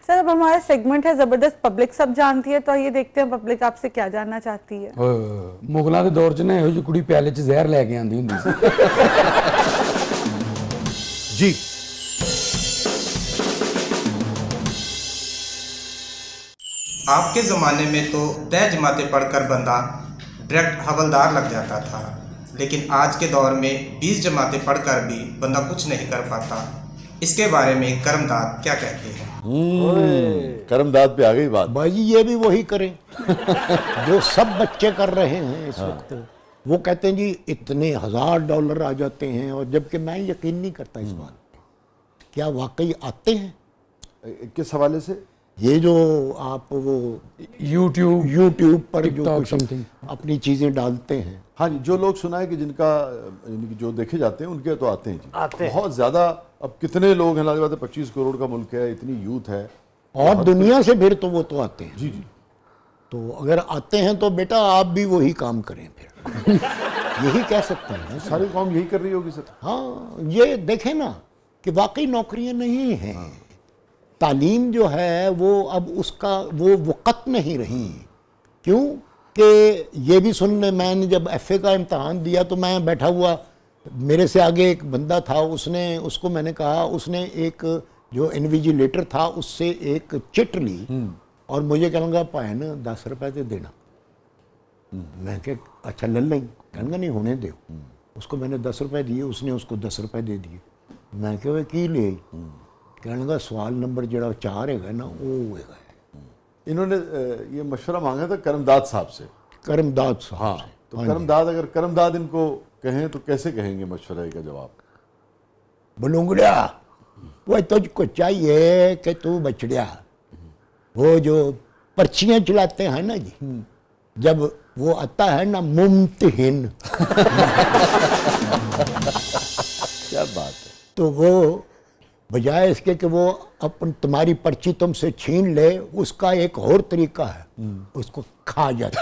Sir अब हमारा segment है जबरदस्त पब्लिक सब जानती है, तो ये देखते हैं पब्लिक आपसे क्या जानना चाहती है। मुगलों के दौर च ना ਇਹੋ ਜਿਹੀ ਕੁੜੀ ਪਿਆਲੇ 'ਚ ਜ਼ਹਿਰ ਲੈ ਕੇ ਆਂਦੀ ਹੁੰਦੀ ਸੀ। जी आपके ज़माने में तो तय जमातें पढ़कर बंदा डायरेक्ट हवलदार लग जाता था, लेकिन आज के दौर में 20 जमातें पढ़कर भी बंदा कुछ नहीं कर पाता। इसके बारे में करमदाद क्या कहते हैं? करमदाद पे आ गई बात। भाई जी ये भी वही करें जो सब बच्चे कर रहे हैं इस वक्त। वो कहते हैं जी इतने $1000 आ जाते हैं, और जबकि मैं यकीन नहीं करता इस बात पे। क्या वाकई आते हैं? किस हवाले से? ये जो आप वो YouTube पर जो TikTok कुछ something। अपनी चीजें डालते हैं। हाँ जी, जो लोग सुना है कि जिनका यानी कि जो देखे जाते हैं उनके तो आते हैं जी, आते हैं। बहुत ज्यादा। अब कितने लोग हैं, बात है 25 करोड़ का मुल्क है, इतनी यूथ है और दुनिया से फिर तो वो तो आते हैं जी जी। तो अगर आते हैं तो बेटा आप भी वही काम करें फिर यही कह सकते हैं। सारी कौम यही कर रही होगी सर। हाँ ये देखें ना कि वाकई नौकरियां नहीं हैं। तालीम जो है वो अब उसका वो वक़्त नहीं रही। क्यों कि ये भी सुनने, मैंने जब FA का इम्तहान दिया तो मैं बैठा हुआ, मेरे से आगे एक बंदा था, उसको मैंने कहा, उसने एक जो इन्विजिलेटर था उससे एक चिट ली और मुझे कहूँगा भाई ना 10 रुपए दे देना। मैं कह अच्छा ले लें, कहूँगा नहीं होने दो। उसको मैंने 10 रुपए दिए, उसने उसको 10 रुपए दे दिए। मैं कह की ले, कहूँगा सवाल नंबर जरा 4 है ना वो है। इन्होंने ये मशवरा मांगा था करमदाद साहब से। करमदाद साहब हाँ, से। तो हाँ करमदाद, अगर करमदाद इनको कहें तो कैसे कहेंगे मशवरे का जवाब? बलूंगड़िया वो तुझको चाहिए कि तू बचड़िया, वो जो पर्चियां चलाते हैं ना जी, जब वो आता है ना मुमतहिन क्या बात है। तो वो बजाय इसके कि वो तुम्हारी पर्ची तुमसे छीन ले, उसका एक और तरीका है, उसको खा जाता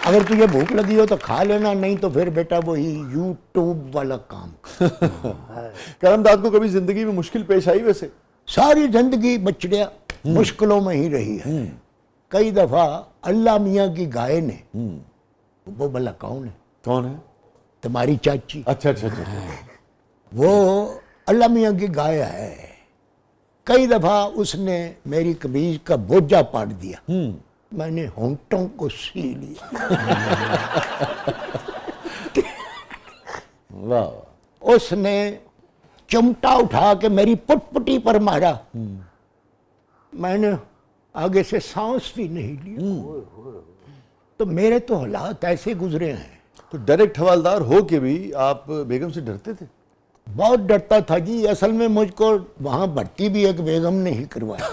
अगर तुझे भूख लगी हो तो खा लेना, नहीं तो फिर बेटा वही YouTube वाला काम। करमदाद को कभी जिंदगी में मुश्किल पेश आई? वैसे सारी जिंदगी बचड़िया मुश्किलों में ही रही है। कई दफा अल्लाह मियाँ की गाय ने, वो भला कौन है? कौन है? तुम्हारी चाची। अच्छा अच्छा अच्छा। वो अल्लाह मियाँ की गाय है। कई दफा उसने मेरी कमीज का बोझा पाट दिया, मैंने होंठों को सी लिया। वाह। उसने चिमटा उठा के मेरी पुटपुटी पर मारा, मैंने आगे से सांस भी नहीं लिया। तो मेरे तो हालात ऐसे गुजरे हैं। तो डायरेक्ट हवालदार हो के भी आप बेगम से डरते थे? बहुत डरता था जी। असल में मुझको वहां भर्ती भी एक बेगम ने ही करवाया।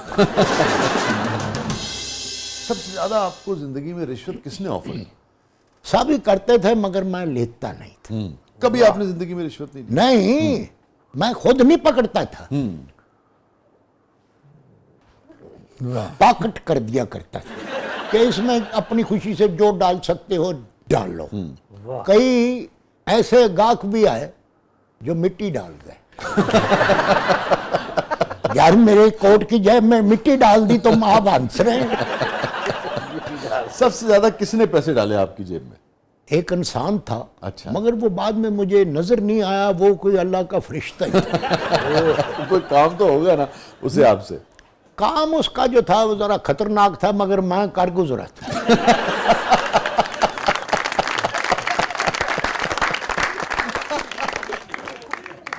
सबसे ज्यादा आपको जिंदगी में रिश्वत किसने ऑफर की? सब ही करते थे मगर मैं लेता नहीं था। कभी आपने जिंदगी में रिश्वत नहीं ली? नहीं, मैं खुद नहीं पकड़ता था, पॉकेट कर दिया करता था कि इसमें अपनी खुशी से जो डाल सकते हो डाल लो। कई ऐसे गाहक भी आए जो मिट्टी डाल गए। यार मेरे कोट की जेब में मिट्टी डाल दी तो आप हंस रहे हैं। सबसे ज्यादा किसने पैसे डाले आपकी जेब में? एक इंसान था। अच्छा। मगर वो बाद में मुझे नजर नहीं आया, वो कोई अल्लाह का फरिश्ता ही था। कोई काम तो होगा ना उसे आपसे? काम उसका जो था वो जरा खतरनाक था, मगर मैं कर गुजरा था।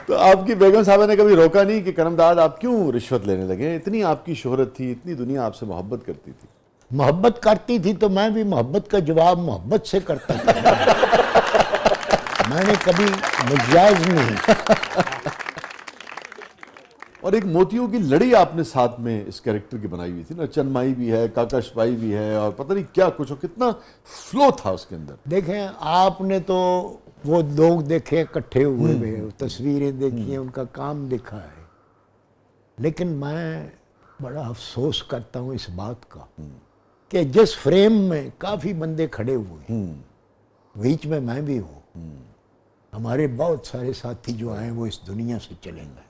तो आपकी बेगम साहबा ने कभी रोका नहीं कि करमदाद आप क्यों रिश्वत लेने लगे? इतनी आपकी शोहरत थी, इतनी दुनिया आपसे मोहब्बत करती थी। मोहब्बत करती थी तो मैं भी मोहब्बत का जवाब मोहब्बत से करता था। मैंने कभी मुजायज नहीं। और एक मोतियों की लड़ी आपने साथ में इस कैरेक्टर की बनाई हुई थी ना, चन्माई भी है, काका शपाई भी है, और पता नहीं क्या कुछ, और कितना फ्लो था उसके अंदर। देखें आपने तो वो लोग देखे इकट्ठे हुए हुए, तस्वीरें देखी हैं, उनका काम देखा है, लेकिन मैं बड़ा अफसोस करता हूँ इस बात का कि जिस फ्रेम में काफी बंदे खड़े हुए, बीच में मैं भी हूँ, हमारे बहुत सारे साथी जो आए वो इस दुनिया से चले गए।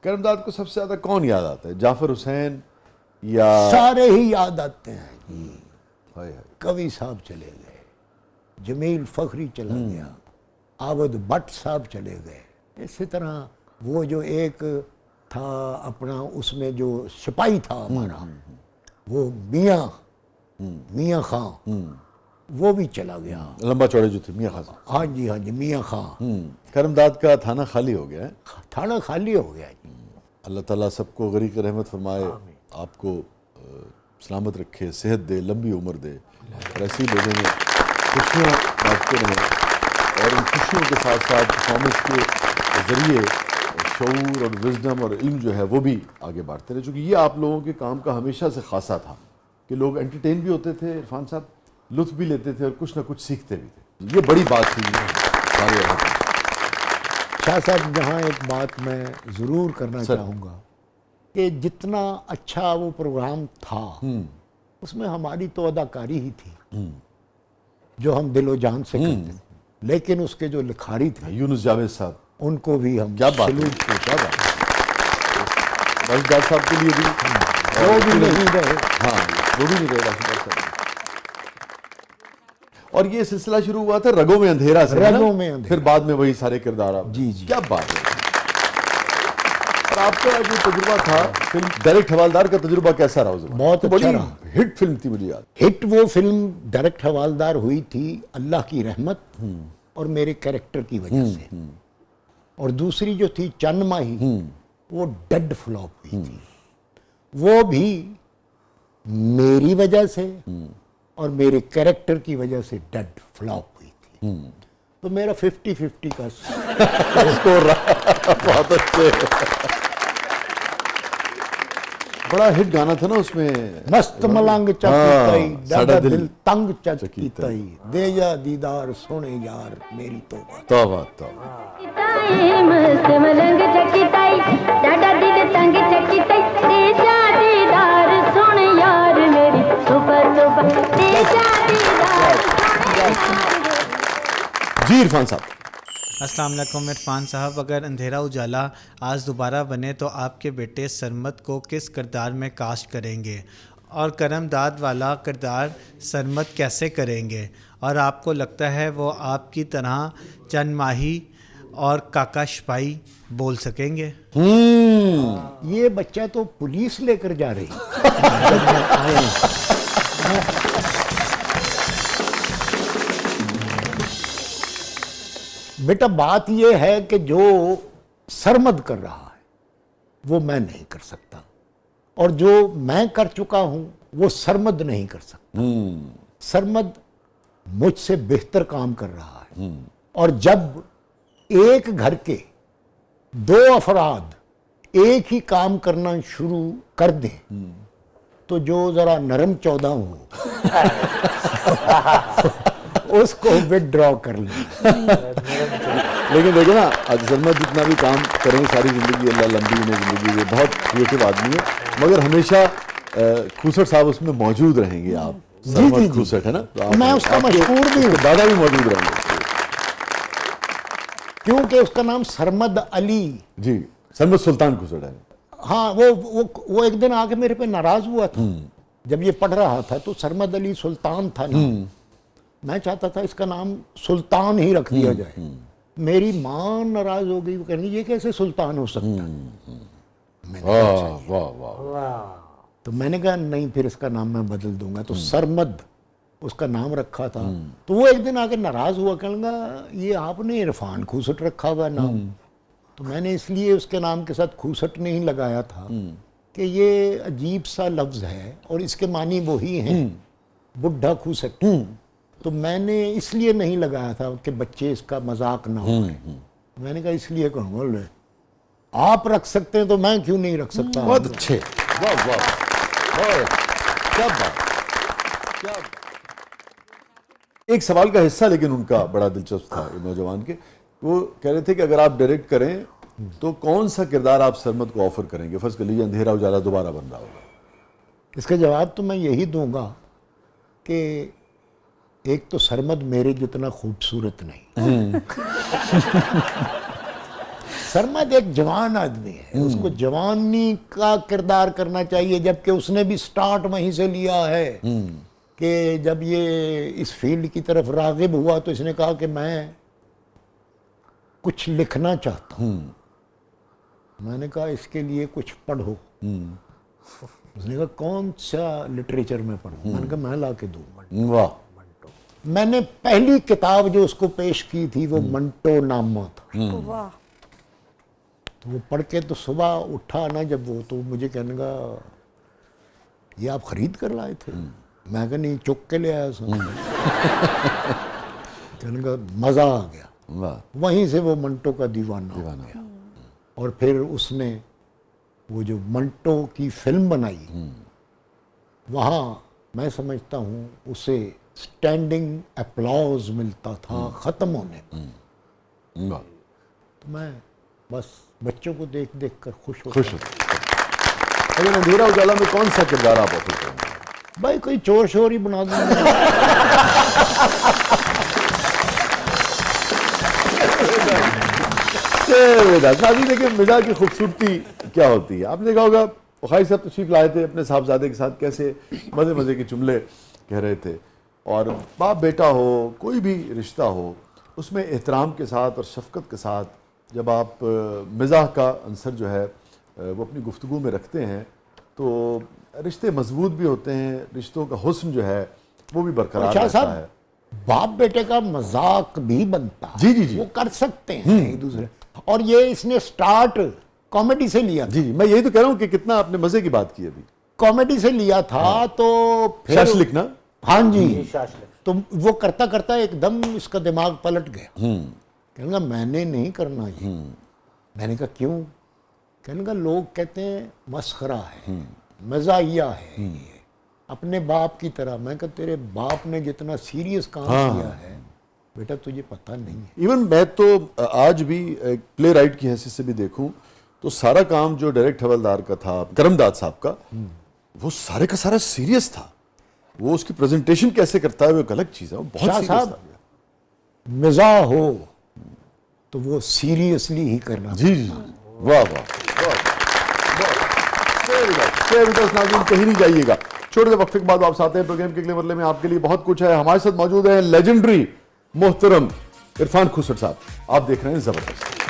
करमदाद को सबसे ज्यादा कौन याद आता है, जाफर हुसैन या सारे ही याद आते हैं जी। हाय हाय। कवि साहब चले गए, जमील फखरी चला गया, आबद भट्ट साहब चले गए। इसी तरह वो जो एक था अपना, उसमें जो सिपाही था हमारा, वो मियाँ खां, वो भी चला गया। लंबा चौड़े जो थे, मियाँ खान साहब। हाँ जी मियाँ खां। करमदाद का थाना खाली हो गया है। थाना खाली हो गया जी। अल्लाह ताला सबको गरीक रहमत फरमाए, आपको सलामत रखे, सेहत दे, लंबी उम्र दे, और ऐसी लोगों में खुशियाँ बांटते रहें, और इन खुशियों के साथ साथ परफॉर्मेंस के ज़रिए शऊर और विजडम और इल्म जो है वो भी आगे बढ़ते रहे। चूँकि ये आप लोगों के काम का हमेशा से खासा था कि लोग एंटरटेन भी होते थे, इरफान साहब लुत्फ़ भी लेते थे और कुछ ना कुछ सीखते भी थे। ये बड़ी बात थी सारे यहाँ पे। शाह साहब, जहाँ एक बात मैं ज़रूर करना चाहूँगा कि जितना अच्छा वो प्रोग्राम था उसमें हमारी तो अदाकारी ही थी जो हम दिलो जान से करते थे, लेकिन उसके जो लिखारी थे यूनुस जावेद साहब, उनको भी हम क्या बात है, सैल्यूट करते क्या बात है। राशिद साहब के लिए भी वो भी नहीं रहे। हाँ, वो भी नहीं रहे राशिद साहब। और ये सिलसिला शुरू हुआ था रगों में अंधेरा से, रगों में अंधेरा। फिर बाद में वही सारे किरदार आप। जी, जी। क्या बात है। और आपका जो तजुर्बा था फिल्म डायरेक्ट हवालदार का तजुर्बा कैसा रहा उस वक्त? बहुत तो अच्छा बड़ी रहा। हिट फिल्म थी मुझे याद। हिट वो फिल्म डायरेक्ट हवालदार हुई थी अल्लाह की रहमत और मेरे कैरेक्टर की वजह से, और दूसरी जो थी चंद माही, वो डेड फ्लॉप हुई थी। वो भी मेरी वजह से और मेरे कैरेक्टर की वजह से डेड फ्लॉप हुई थी। तो मेरा 50-50 का स्कोर रहा। बहुत अच्छे। बड़ा हिट गाना था ना उसमें, मस्त मलंग चकीतई, साडा दादा दिल दिल तंग चकीतई, दे जा दीदार सोने यार मेरी तौबा। तौबा तौबा। मस्त मलंग चकीताई, डाडा दिल तंग चकीताई, तेजा दीदार सुन यार मेरी तौबा तौबा, तेजा दीदार सुन यार। जी इरफान साहब। अस्सलाम वालेकुम इरफान साहब, अगर अंधेरा उजाला आज दोबारा बने तो आपके बेटे सरमद को किस किरदार में कास्ट करेंगे, और करमदाद वाला किरदार सरमद कैसे करेंगे, और आपको लगता है वो आपकी तरह चंद माही और काका शपाई बोल सकेंगे? ये बच्चा तो पुलिस लेकर जा रही जब मैं आया। बेटा बात ये है कि जो सरमद कर रहा है वो मैं नहीं कर सकता, और जो मैं कर चुका हूं वो सरमद नहीं कर सकता। सरमद मुझसे बेहतर काम कर रहा है, और जब एक घर के दो अफराद एक ही काम करना शुरू कर दें तो जो जरा नरम चौदह हो उसको विदड्रॉ कर लें। लेकिन देखो ना, आज सरमद जितना भी काम करें सारी जिंदगी, अल्लाह लंबी उन्हें जिंदगी दे, बहुत क्रिएटिव आदमी है, मगर हमेशा खूसट साहब उसमें मौजूद रहेंगे। आप सरमद खूसट है ना, तो आप- मैं उसका आपके- मशहूर भी हूँ। उसके दादा भी मौजूद रहेंगे। क्योंकि उसका नाम सरमद अली। जी, सरमद सुल्तान खूसट है। हाँ, वो एक दिन आके मेरे पे नाराज हुआ था जब ये पढ़ रहा था, तो सरमद अली सुल्तान था ना, मैं चाहता था इसका नाम सुल्तान ही रख दिया जाए। मेरी माँ नाराज हो गई, वो कहने ये कैसे सुल्तान हो सकता है। वाह वाह वाह। तो मैंने कहा नहीं, फिर इसका नाम मैं बदल दूंगा। तो सरमद उसका नाम रखा था। तो वो एक दिन आके नाराज हुआ, कहने लगा ये आपने इरफान खूसट रखा हुआ नाम। तो मैंने इसलिए उसके नाम के साथ खूसट नहीं लगाया था कि ये अजीब सा लफ्ज़ है और इसके मानी वही हैं, बुढ़ा खूसट। तो मैंने इसलिए नहीं लगाया था कि बच्चे इसका मजाक ना हो। मैंने कहा इसलिए कहूँगा, ले आप रख सकते हैं तो मैं क्यों नहीं रख सकता। बहुत अच्छे, वाह वाह, क्या बात, क्या बात। एक सवाल का हिस्सा लेकिन उनका बड़ा दिलचस्प था नौजवान के। वो कह रहे थे कि अगर आप डायरेक्ट करें तो कौन सा किरदार आप सरमद को ऑफर करेंगे? फर्ज कर लीजिए अंधेरा उजाला दोबारा बन रहा होगा। इसका जवाब तो मैं यही दूंगा कि एक तो सरमद मेरे जितना खूबसूरत नहीं। सरमद एक जवान आदमी है, उसको जवानी का किरदार करना चाहिए, जबकि उसने भी स्टार्ट वहीं से लिया है कि जब ये इस फील्ड की तरफ रागिब हुआ तो इसने कहा कि मैं कुछ लिखना चाहता हूँ। मैंने कहा इसके लिए कुछ पढ़ो। उसने कहा कौन सा लिटरेचर में पढ़ूं? मैंने कहा मैं ला के दूँ। वाह, मैंने पहली किताब जो उसको पेश की थी वो मंटो नामा था। वाह, तो वो पढ़ के तो सुबह उठा ना जब वो, तो मुझे कहने का ये आप खरीद कर लाए थे? मैं कहा नहीं, चुक के ले आया सर। कहने का मज़ा आ गया। वाह, वहीं से वो मंटो का दीवाना हो गया। और फिर उसने वो जो मंटो की फिल्म बनाई, वहाँ मैं समझता हूँ उसे स्टैंडिंग अप्लॉज मिलता था ख़त्म होने पर। वाह, तो मैं बस बच्चों को देख देख कर खुश खुश होते। अगर अंधेरा उजाला में कौन सा किरदार आप ऑफर करेंगे? भाई कोई चोर शोर ही बना दूंगा। नाज़रीन, देखिए मिज़ा की खूबसूरती क्या होती है। आपने देखा होगा बुखारी साहब तशरीफ लाए थे अपने साहबजादे के साथ, कैसे मज़े मज़े के जुमले कह रहे थे। और बाप बेटा हो, कोई भी रिश्ता हो, उसमें एहतराम के साथ और शफ़क़त के साथ जब आप मिज़ाह का अंसर जो है वो अपनी गुफ्तगू में रखते हैं तो रिश्ते मजबूत भी होते हैं, रिश्तों का हुस्न जो है वो भी बरकरार रहता है। बाप बेटे का मजाक भी बनता है। जी, जी, जी। वो कर सकते हैं एक दूसरे। और ये इसने स्टार्ट कॉमेडी से लिया था। जी, मैं यही तो कह रहा हूँ कि कितना आपने मज़े की बात की अभी। कॉमेडी से लिया था। तो फिर शश लिखना, हाँ जी, तो वो करता करता एकदम इसका दिमाग पलट गया। कहने का मैंने नहीं करना ये। मैंने कहा क्यों? कहने का लोग कहते हैं मस्खरा है, मजाहिया है ये, अपने बाप की तरह। मैं कहा तेरे बाप ने जितना सीरियस काम किया है बेटा तुझे पता नहीं है। इवन मैं तो आज भी एक प्ले राइट की हैसियत से भी देखूं तो सारा काम जो डायरेक्ट हवलदार का था, करमदाद साहब का, वो सारे का सारा सीरियस था। वो उसकी प्रेजेंटेशन कैसे करता है वो एक अलग चीज़ है, वो बहुत सीरियस साहब, था। मिजाह हो तो वो सीरियसली ही करना। जी जी, वाह वाह, नाज़रीन कहीं नहीं जाइएगा, छोटे से वक्फे के बाद वापस आते हैं। प्रोग्राम के अगले मरले में आपके लिए बहुत कुछ है। हमारे साथ मौजूद है लेजेंडरी मोहतरम इरफान खुसर साहब। आप देख रहे हैं जबरदस्त।